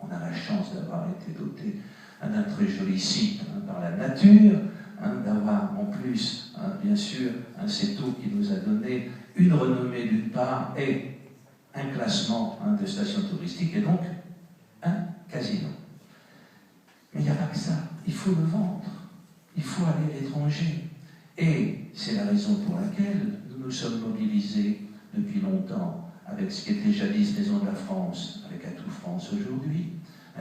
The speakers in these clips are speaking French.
On a la chance d'avoir été doté d'un très joli site par la nature, d'avoir en plus, bien sûr, un CETO qui nous a donné une renommée d'une part et un classement de station touristique et donc un casino. Mais il n'y a pas que ça, il faut le vendre, il faut aller à l'étranger. Et c'est la raison pour laquelle nous nous sommes mobilisés depuis longtemps avec ce qui était jadis Maison de la France, avec Atout France aujourd'hui,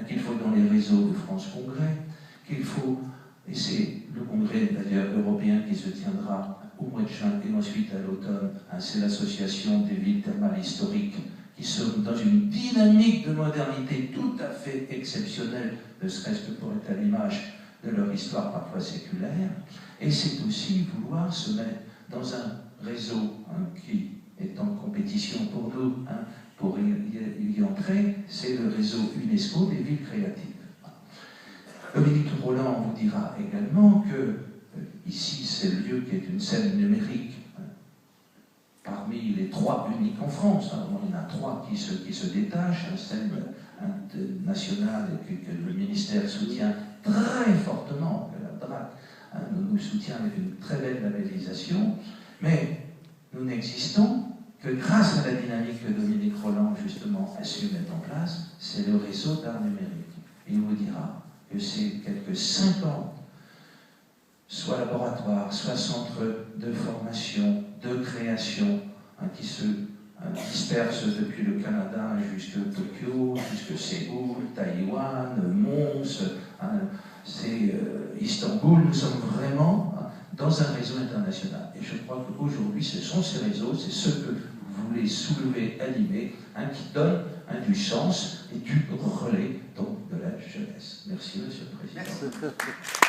qu'il faut dans les réseaux de France Congrès, qu'il faut, et c'est le congrès d'ailleurs européen qui se tiendra au mois de juin et ensuite à l'automne, c'est l'association des villes thermales historiques qui sont dans une dynamique de modernité tout à fait exceptionnelle, ne serait-ce que pour être à l'image de leur histoire parfois séculaire, et c'est aussi vouloir se mettre dans un réseau qui est en compétition pour nous, pour y entrer, c'est le réseau UNESCO des villes créatives. Dominique Rolland vous dira également que ici c'est le lieu qui est une scène numérique parmi les 3 uniques en France. Il y en a 3 qui se détachent, une scène nationale et que le ministère soutient très fortement, que la DRAC nous soutient avec une très belle labellisation, mais nous n'existons que grâce à la dynamique que Dominique Rolland justement a su mettre en place, c'est le réseau d'art numérique. Il vous dira que c'est quelques 50, soit laboratoires, soit centres de formation, de création, qui se dispersent depuis le Canada jusqu'à Tokyo, jusqu'à Séoul, Taïwan, Mons, c'est Istanbul. Nous sommes vraiment dans un réseau international. Et je crois qu'aujourd'hui, ce sont ces réseaux, c'est ce que vous voulez soulever, animer, qui donnent du sens et du relais donc, de la jeunesse. Merci, Monsieur le Président. Merci.